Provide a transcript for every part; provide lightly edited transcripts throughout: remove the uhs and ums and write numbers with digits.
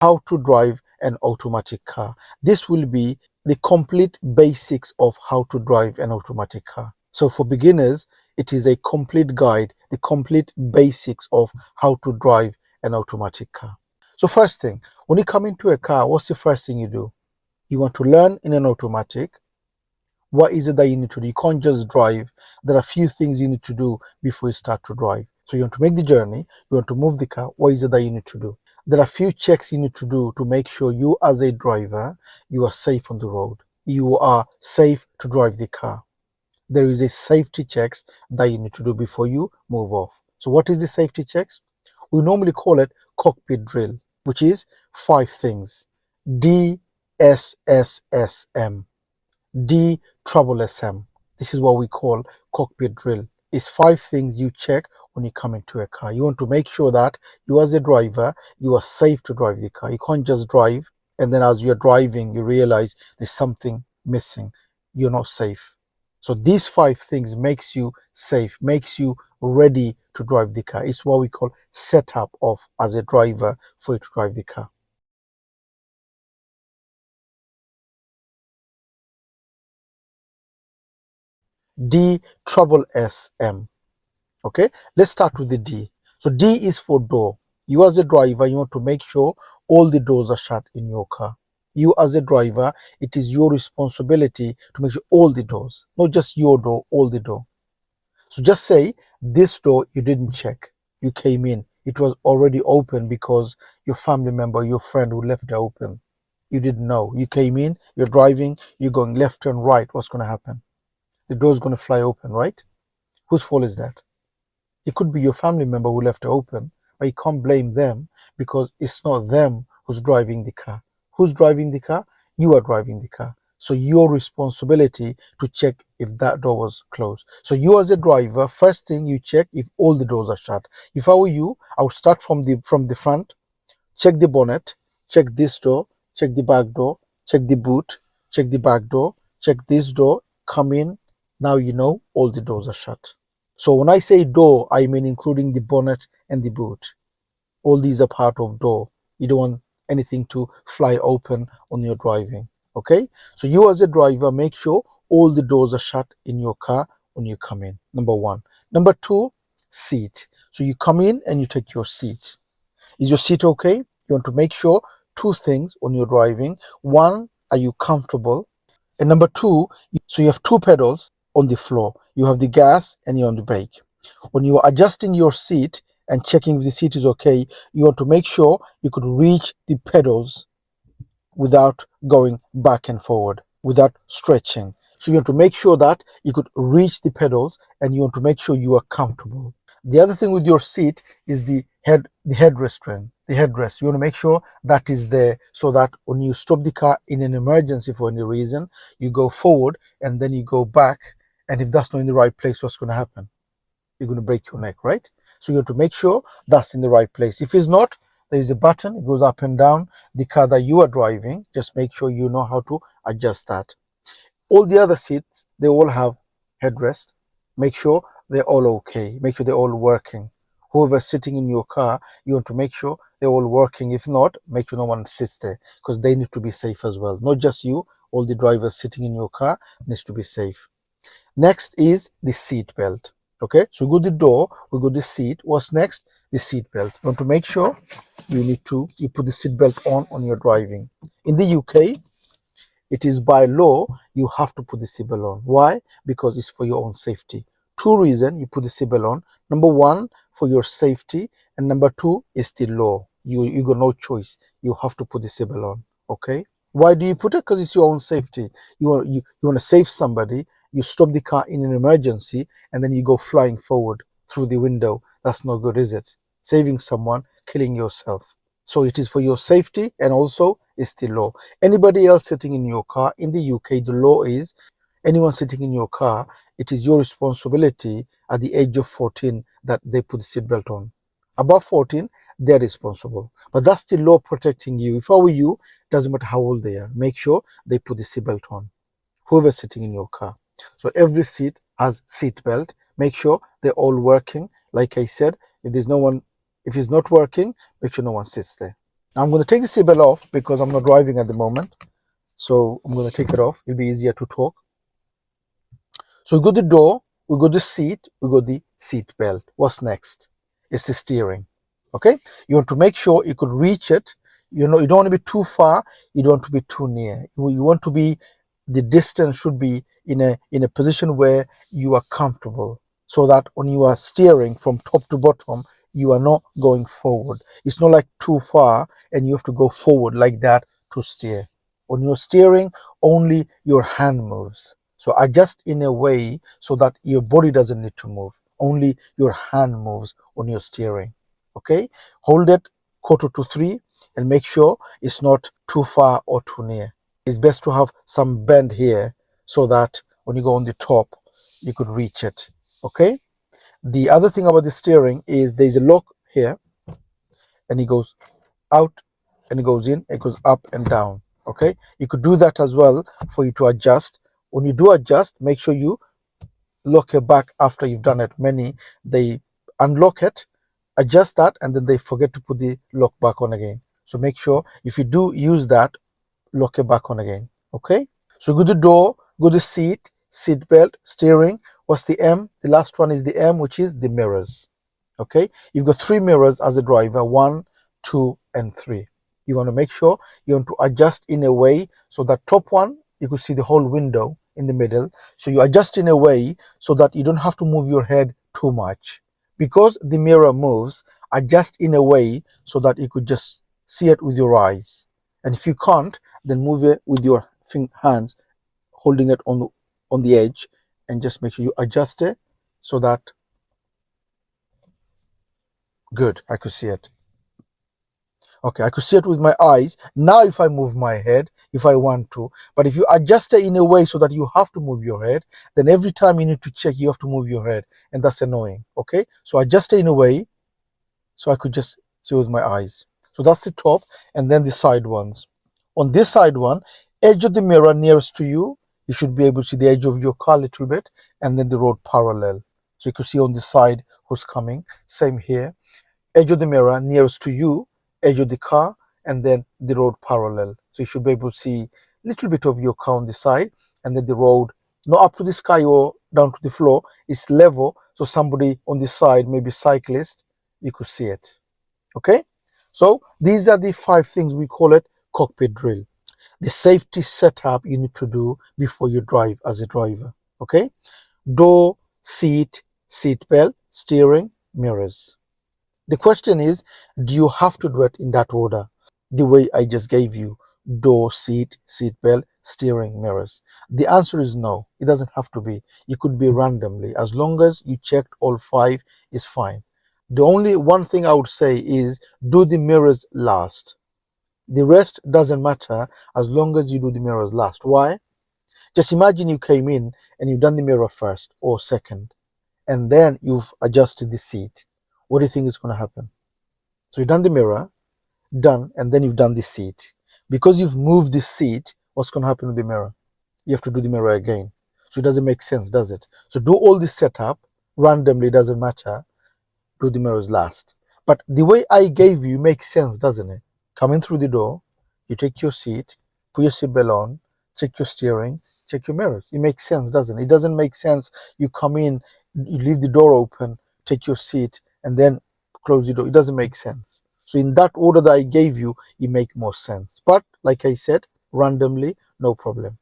how to drive an automatic car. This will be the complete basics of how to drive an automatic car. So for beginners, it is a complete guide, the complete basics of how to drive an automatic car. So first thing, when you come into a car, what's the first thing you do? You want to learn in an automatic. What is it that you need to do? You can't just drive. There are a few things you need to do before you start to drive. So you want to make the journey, you want to move the car. What is it that you need to do? There are a few checks you need to do to make sure you as a driver, you are safe on the road. You are safe to drive the car. There is a safety checks that you need to do before you move off. So what is the safety checks? We normally call it cockpit drill, which is 5 things. DSSSM. D trouble SM. This is what we call cockpit drill. It's 5 things you check when you come into a car. You want to make sure that you as a driver, you are safe to drive the car. You can't just drive and then as you're driving, you realize there's something missing. You're not safe. So these 5 things makes you safe, makes you ready to drive the car. It's what we call setup of as a driver for you to drive the car. D trouble SM. Okay, let's start with the D. So D is for door. You as a driver, you want to make sure all the doors are shut in your car. You as a driver, it is your responsibility to make sure all the doors, not just your door, all the door. So just say this door you didn't check. You came in, it was already open because your family member, your friend who left it open. You didn't know. You came in, you're driving, you're going left and right. What's going to happen? The door's going to fly open, right? Whose fault is that? It could be your family member who left it open, but you can't blame them because it's not them who's driving the car. Who's driving the car? You are driving the car. So your responsibility to check if that door was closed. So you as a driver, first thing you check if all the doors are shut. If I were you, I would start from the front, check the bonnet, check this door, check the back door, check the boot, check the back door, check this door, come in. Now you know all the doors are shut. So when I say door, I mean including the bonnet and the boot. All these are part of door. You don't want anything to fly open when you're driving. Okay? So you as a driver, make sure all the doors are shut in your car when you come in. Number 1. Number 2, seat. So you come in and you take your seat. Is your seat okay? You want to make sure 2 things when you're driving. 1, are you comfortable? And number 2, so you have 2 pedals on the floor. You have the gas and you're on the brake. When you are adjusting your seat and checking if the seat is okay, you want to make sure you could reach the pedals without going back and forward, without stretching. So you want to make sure that you could reach the pedals and you want to make sure you are comfortable. The other thing with your seat is the headrest. The headrest. You want to make sure that is there so that when you stop the car in an emergency for any reason, you go forward and then you go back. And if that's not in the right place, what's going to happen? You're going to break your neck, right? So you have to make sure that's in the right place. If it's not, there is a button, it goes up and down. The car that you are driving, just make sure you know how to adjust that. All the other seats, they all have headrest. Make sure they're all okay. Make sure they're all working. Whoever's sitting in your car, you want to make sure they're all working. If not, make sure no one sits there because they need to be safe as well. Not just you, all the drivers sitting in your car needs to be safe. Next is the seat belt. Okay, so we go the door, we go the seat. What's next? The seat belt. You want to make sure you put the seat belt on you're driving. In the UK, it is by law you have to put the seat belt on. Why? Because it's for your own safety. 2 reasons you put the seat belt on. Number 1, for your safety, and number 2 is the law. You got no choice. You have to put the seat belt on. Okay. Why do you put it? Because it's your own safety. You want to save somebody. You stop the car in an emergency and then you go flying forward through the window. That's not good, is it? Saving someone, killing yourself. So it is for your safety and also it's the law. Anybody else sitting in your car, in the UK, the law is anyone sitting in your car, it is your responsibility at the age of 14 that they put the seatbelt on. Above 14, they're responsible. But that's the law protecting you. If I were you, doesn't matter how old they are, make sure they put the seatbelt on. Whoever's sitting in your car. So every seat has seat belt. Make sure they're all working. Like I said, if it's not working, make sure no one sits there. Now I'm going to take the seatbelt off because I'm not driving at the moment. So I'm going to take it off. It'll be easier to talk. So we got the door, we got the seat, we got the seat belt. What's next? It's the steering. Okay? You want to make sure you could reach it. You know, you don't want to be too far, you don't want to be too near. You want to be, the distance should be in a position where you are comfortable, so that when you are steering from top to bottom, you are not going forward. It's not like too far and you have to go forward like that to steer. When you're steering, only your hand moves. So adjust in a way so that your body doesn't need to move. Only your hand moves when you're steering. Okay? Hold it 1/4 to 3 and make sure it's not too far or too near. It's best to have some bend here so that when you go on the top, you could reach it. Okay? The other thing about the steering is there's a lock here, and it goes out and it goes in, it goes up and down. Okay? You could do that as well for you to adjust. When you do adjust, make sure you lock it back after you've done it. Many, they unlock it, adjust that, and then they forget to put the lock back on again. So make sure if you do use that, lock it back on again. Okay? So go to the door, go to the seat, seat belt, steering. What's the M? The last one is the M, which is the mirrors. Okay? You've got 3 mirrors as a driver, 1, 2, and 3. You want to make sure you want to adjust in a way so that top one, you could see the whole window in the middle. So you adjust in a way so that you don't have to move your head too much. Because the mirror moves, adjust in a way so that you could just see it with your eyes. And if you can't, then move it with your hands, holding it on the edge, and just make sure you adjust it so that, good, I could see it. Okay, I could see it with my eyes. Now if I move my head, if I want to, but if you adjust it in a way so that you have to move your head, then every time you need to check, you have to move your head, and that's annoying. Okay, so adjust it in a way so I could just see with my eyes. So that's the top, and then the side ones. On this side one, edge of the mirror nearest to you, you should be able to see the edge of your car a little bit, and then the road parallel. So you can see on the side who's coming. Same here. Edge of the mirror nearest to you, edge of the car, and then the road parallel. So you should be able to see a little bit of your car on the side, and then the road, not up to the sky or down to the floor, it's level. So somebody on the side, maybe cyclist, you could see it. Okay? So these are the 5 things we call it cockpit drill. The safety setup you need to do before you drive as a driver. Okay? Door, seat, seat belt, steering, mirrors. The question is, do you have to do it in that order? The way I just gave you: door, seat, seat belt, steering, mirrors. The answer is no. It doesn't have to be. It could be randomly. As long as you checked all 5, is fine. The only one thing I would say is do the mirrors last. The rest doesn't matter as long as you do the mirrors last. Why? Just imagine you came in and you've done the mirror first or second, and then you've adjusted the seat. What do you think is going to happen? So you've done the mirror, done, and then you've done the seat. Because you've moved the seat, what's going to happen with the mirror? You have to do the mirror again. So it doesn't make sense, does it? So do all this setup randomly, doesn't matter. Do the mirrors last. But the way I gave you makes sense, doesn't it? Come in through the door, you take your seat, put your seatbelt on, check your steering, check your mirrors. It makes sense, doesn't it? It doesn't make sense you come in, you leave the door open, take your seat, and then close the door. It doesn't make sense. So in that order that I gave you, it makes more sense. But like I said, randomly, no problem.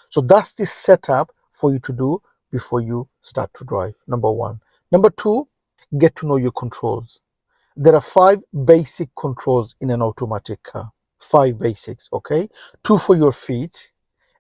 So that's the setup for you to do before you start to drive. Number 1. Number 2, get to know your controls. There are 5 basic controls in an automatic car. 5 basics, okay? 2 for your feet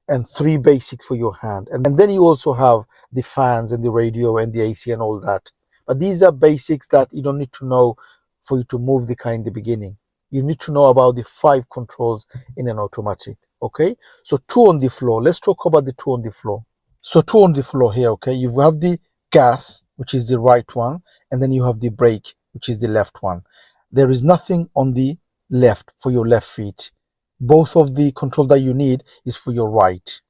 and 3 basic for your hand. And then you also have the fans and the radio and the AC and all that. But these are basics that you don't need to know for you to move the car in the beginning. You need to know about the 5 controls in an automatic, okay? So 2 on the floor. Let's talk about the 2 on the floor. So 2 on the floor here, okay? You have the gas, which is the right one, and then you have the brake, which is the left one. There is nothing on the left for your left feet. Both of the control that you need is for your right.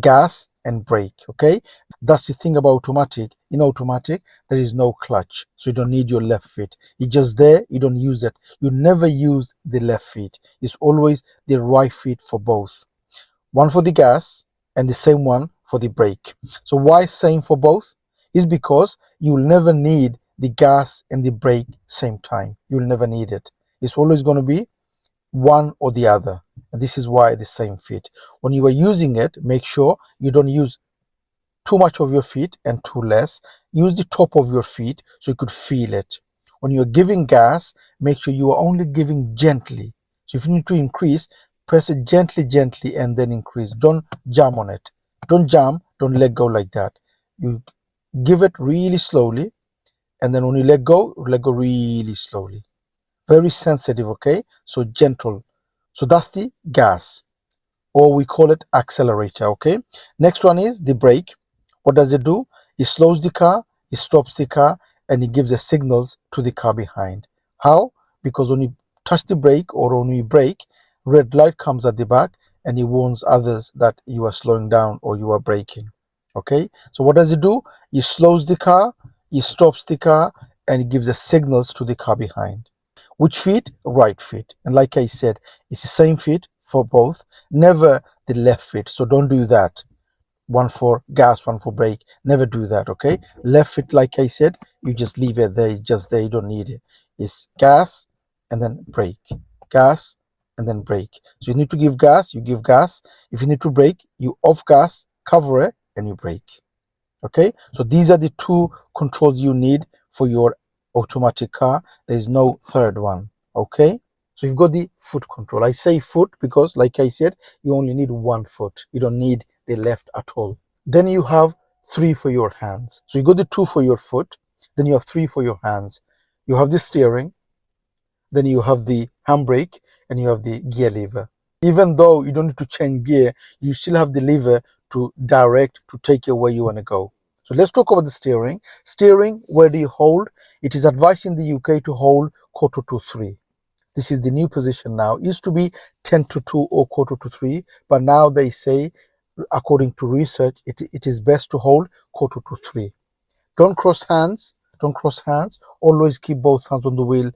gas and brake. Okay, that's the thing about automatic. In automatic there is no clutch, so you don't need your left foot. It's just there, you don't use it. You never use the left foot. It's always the right foot for both, one for the gas and the same one for the brake. So why same for both is because you will never need the gas and the brake same time. You will never need it. It's always going to be one or the other. And this is why the same fit. When you are using it, make sure you don't use too much of your feet and too less. Use the top of your feet so you could feel it. When you're giving gas, make sure you are only giving gently. So if you need to increase, press it gently, gently, and then increase. Don't jam on it. Don't jam, don't let go like that. You give it really slowly, and then when you let go really slowly. Very sensitive, okay? So gentle. So that's the gas, or we call it accelerator. Okay, next one is the brake. What does it do? It slows the car, it stops the car, and it gives the signals to the car behind. How? Because when you touch the brake or when you brake, red light comes at the back and it warns others that you are slowing down or you are braking. Okay, so what does it do? It slows the car, it stops the car, and it gives the signals to the car behind. Which feet? Right feet. And like I said, it's the same feet for both, never the left feet. So don't do that. One for gas, one for brake. Never do that, okay? Left foot, like I said, you just leave it there. It's just there. You don't need it. It's gas and then brake. Gas and then brake. So you need to give gas, you give gas. If you need to brake, you off gas, cover it, and you brake. Okay? So these are the two controls you need for your automatic car. There is no third one. Okay? So you've got the foot control. I say foot because, like I said, you only need one foot. You don't need the left at all. Then you have three for your hands. So you got the two for your foot, then you have three for your hands. You have the steering, then you have the handbrake, and you have the gear lever. Even though you don't need to change gear, you still have the lever to direct, to take you where you want to go. So let's talk about the steering. Steering, where do you hold? It is advised in the UK to hold quarter to three. This is the new position now. It used to be 10 to 2 or quarter to 3, but now they say, according to research, it is best to hold quarter to 3. Don't cross hands. Don't cross hands. Always keep both hands on the wheel,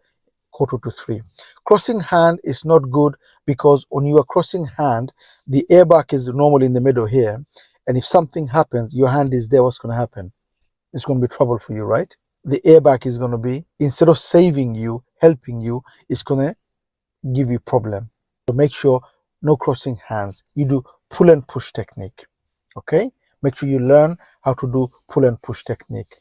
quarter to 3. Crossing hand is not good because when you are crossing hand, the airbag is normally in the middle here. And if something happens, your hand is there, what's going to happen? It's going to be trouble for you, right? The airbag is going to be, instead of saving you, helping you, it's going to give you problem. So make sure no crossing hands. You do pull and push technique. Okay? Make sure you learn how to do pull and push technique.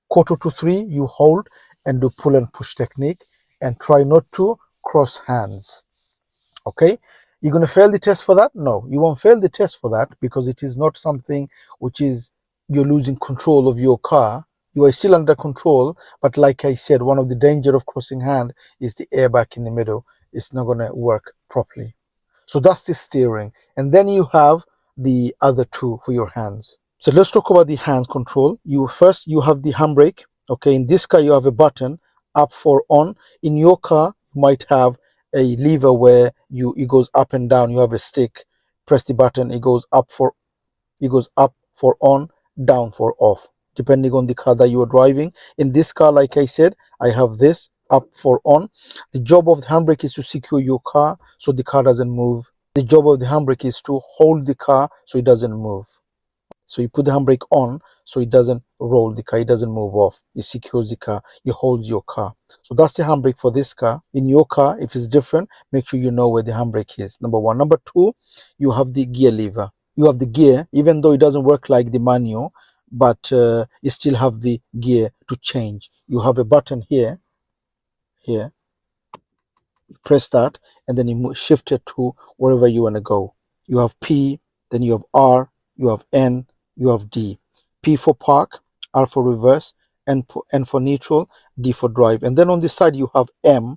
Quarter to 3, you hold and do pull and push technique and try not to cross hands. Okay? You're going to fail the test for that? No, you won't fail the test for that because it is not something which is you're losing control of your car. You are still under control, but like I said, one of the danger of crossing hand is the airbag in the middle. It's not going to work properly. So that's the steering. And then you have the other two for your hands. So let's talk about the hands control. You have the handbrake. Okay, in this car you have a button up for on. In your car you might have a lever where it goes up and down. You have a stick, press the button, it goes up for on, down for off, depending on the car that you are driving. In this car, like I said, I have this up for on. The job of the handbrake is to secure your car so the car doesn't move. The job of the handbrake is to hold the car so it doesn't move. So you put the handbrake on so it doesn't roll the car, it doesn't move off. It secures the car, it holds your car. So that's the handbrake for this car. In your car, if it's different, make sure you know where the handbrake is. Number one. Number two, you have the gear lever. You have the gear, even though it doesn't work like the manual, but you still have the gear to change. You have a button here, you press that, and then you shift it to wherever you want to go. You have P, then you have R, you have N, you have D. P for park, R for reverse, N for neutral, D for drive. And then on this side you have M,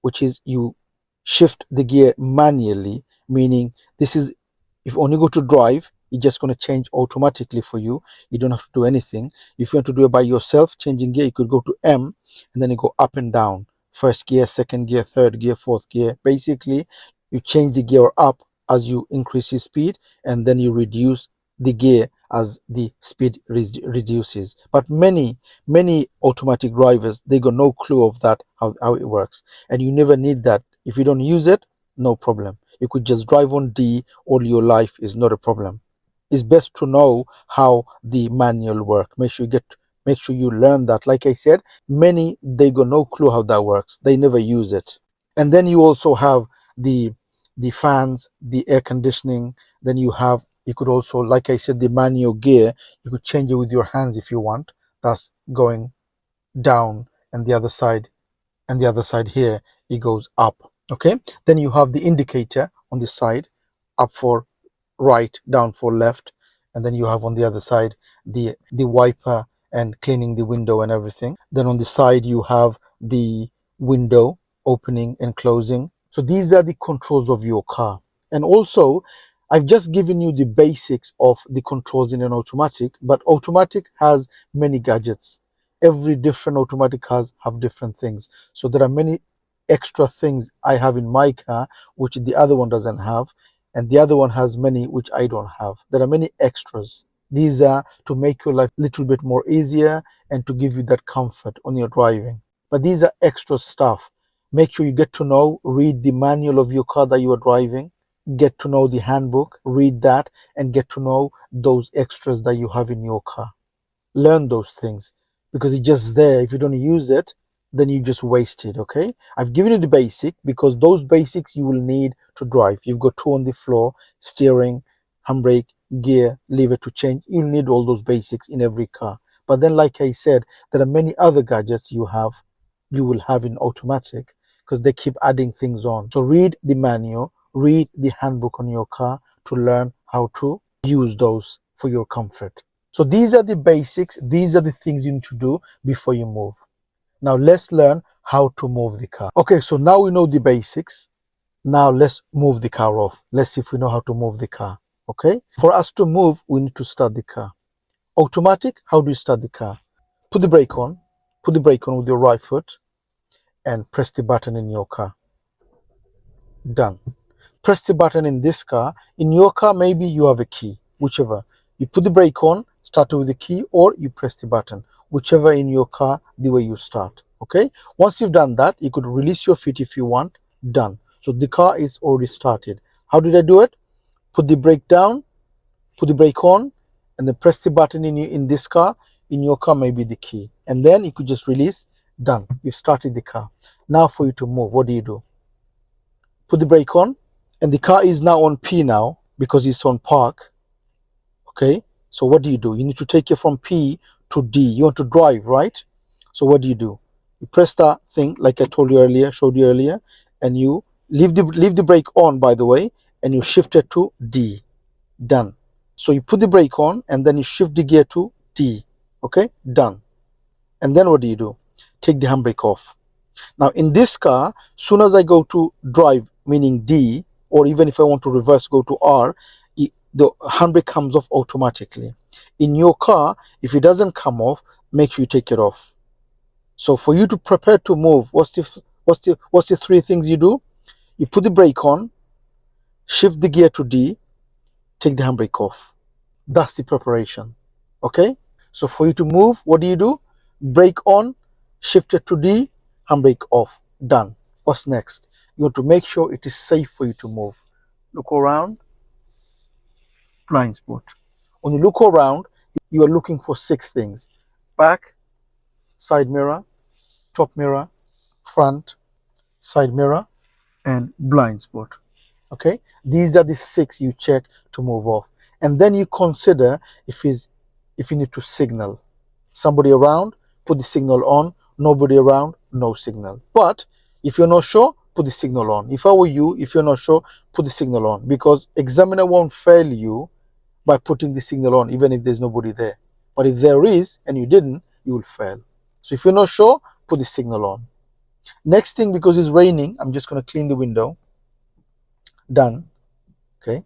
which is you shift the gear manually, meaning this is, if you only go to drive, it's just going to change automatically for you. You don't have to do anything. If you want to do it by yourself, changing gear, you could go to M and then you go up and down. First gear, second gear, third gear, fourth gear. Basically, you change the gear up as you increase your speed, and then you reduce the gear as the speed reduces. But many automatic drivers, they got no clue of that, how it works, and you never need that. If you don't use it, no problem. You could just drive on D all your life, is not a problem. It's best to know how the manual work. Make sure you learn that. Like I said, many, they got no clue how that works. They never use it. And then you also have the fans, the air conditioning. Then you could also, like I said, the manual gear, you could change it with your hands if you want. That's going down, and the other side here, it goes up. Okay, then you have the indicator on the side, up for right, down for left, and then you have on the other side the wiper and cleaning the window and everything. Then on the side you have the window opening and closing. So these are the controls of your car. And also, I've just given you the basics of the controls in an automatic, but automatic has many gadgets. Every different automatic cars have different things. So there are many extra things I have in my car which the other one doesn't have, and the other one has many which I don't have. There are many extras. These are to make your life a little bit more easier and to give you that comfort on your driving. But these are extra stuff. Make sure you get to know, read the manual of your car that you are driving, get to know the handbook, read that, and get to know those extras that you have in your car. Learn those things, because it's just there. If you don't use it, then you just waste it. Okay, I've given you the basic because those basics you will need to drive. You've got two on the floor: steering, handbrake, gear, lever to change. You'll need all those basics in every car. But then, like I said, there are many other gadgets you will have in automatic, because they keep adding things on. So read the manual, read the handbook on your car to learn how to use those for your comfort. So these are the basics. These are the things you need to do before you move. Now let's learn how to move the car. Okay, so now we know the basics. Now let's move the car off. Let's see if we know how to move the car. Okay, for us to move, we need to start the car. Automatic, how do you start the car? Put the brake on. Put the brake on with your right foot and press the button in your car. Done. Press the button in this car. In your car, maybe you have a key, whichever. You put the brake on, start with the key, or you press the button, whichever in your car, the way you start. Okay, once you've done that, you could release your feet if you want. Done. So the car is already started. How did I do it? Put the brake down, put the brake on, and then press the button in this car. In your car, maybe the key, and then you could just release. Done. You've started the car. Now for you to move, what do you do? Put the brake on, and the car is now on P now because it's on park. Okay, so what do? You need to take it from P to D. You want to drive, right? So what do? You press that thing like I told you earlier, showed you earlier, and you leave the brake on, by the way, and you shift it to D. Done. So you put the brake on and then you shift the gear to D. Okay, done. And then what do? Take the handbrake off. Now in this car, soon as I go to drive, meaning D, or even if I want to reverse, go to R, the handbrake comes off automatically. In your car, if it doesn't come off, make sure you take it off. So for you to prepare to move, what's the three things you do? You put the brake on, shift the gear to D, take the handbrake off. That's the preparation. Okay? So for you to move, what do? Brake on, shift it to D, handbrake off. Done. What's next? You want to make sure it is safe for you to move. Look around. Blind spot. When you look around, you are looking for 6 things: back, side mirror, top mirror, front, side mirror, and blind spot. Okay, these are the 6 you check to move off, and then you consider if you need to signal. Somebody around, put the signal on. Nobody around, no signal. But if you're not sure, put the signal on. If I were you, if you're not sure, put the signal on, because examiner won't fail you by putting the signal on, even if there's nobody there. But if there is and you didn't, you will fail. So if you're not sure, put the signal on. Next thing, because it's raining, I'm just going to clean the window. Done. Okay,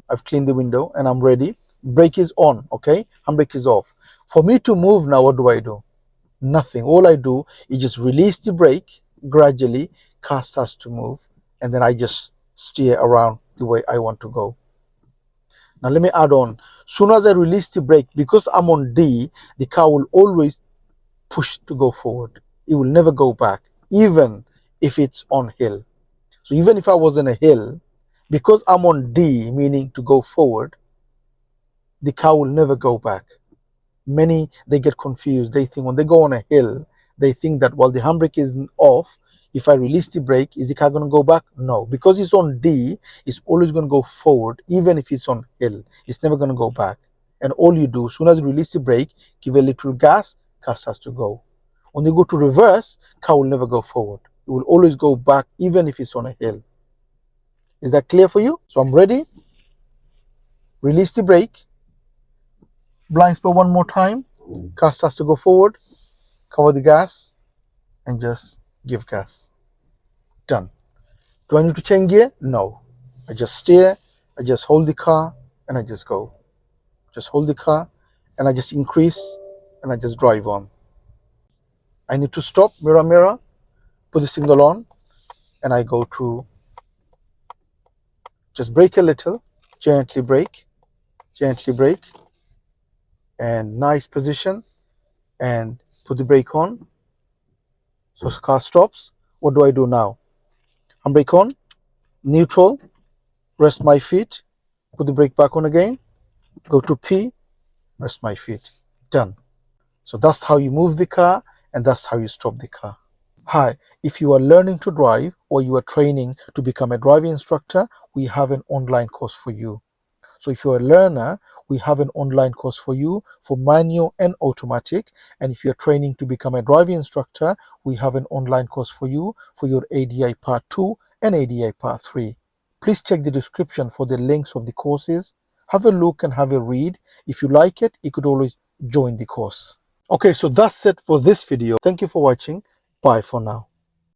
I've cleaned the window and I'm ready. Brake is on. Okay, handbrake is off. For me to move now, what do? Nothing. All I do is just release the brake gradually, car starts to move, and then I just steer around the way I want to go. Now let me add on. Soon as I release the brake, because I'm on D, the car will always push to go forward. It will never go back, even if it's on hill. So even if I was on a hill, because I'm on D, meaning to go forward, the car will never go back. Many, they get confused. They think when they go on a hill, they think that while the handbrake is off, if I release the brake, is the car going to go back? No, because it's on D, it's always going to go forward, even if it's on hill. It's never going to go back. And all you do, as soon as you release the brake, give a little gas, car starts to go. When you go to reverse, car will never go forward. It will always go back, even if it's on a hill. Is that clear for you? So I'm ready. Release the brake. Blind spot one more time. Car starts to go forward. Cover the gas and just give gas. Done. Do I need to change gear? No. I just steer, I just hold the car and I just go. Just hold the car and I just increase and I just drive on. I need to stop, mirror, mirror, put the signal on, and I go to just brake a little, gently brake, and nice position, and put the brake on. So the car stops. What do I do now? Handbrake on, neutral, rest my feet, put the brake back on again, go to P, rest my feet. Done. So that's how you move the car and that's how you stop the car. Hi, if you are learning to drive or you are training to become a driving instructor, we have an online course for you. So if you're a learner, we have an online course for you for manual and automatic. And if you're training to become a driving instructor, we have an online course for you for your ADI Part 2 and ADI Part 3. Please check the description for the links of the courses. Have a look and have a read. If you like it, you could always join the course. Okay, so that's it for this video. Thank you for watching. Bye for now.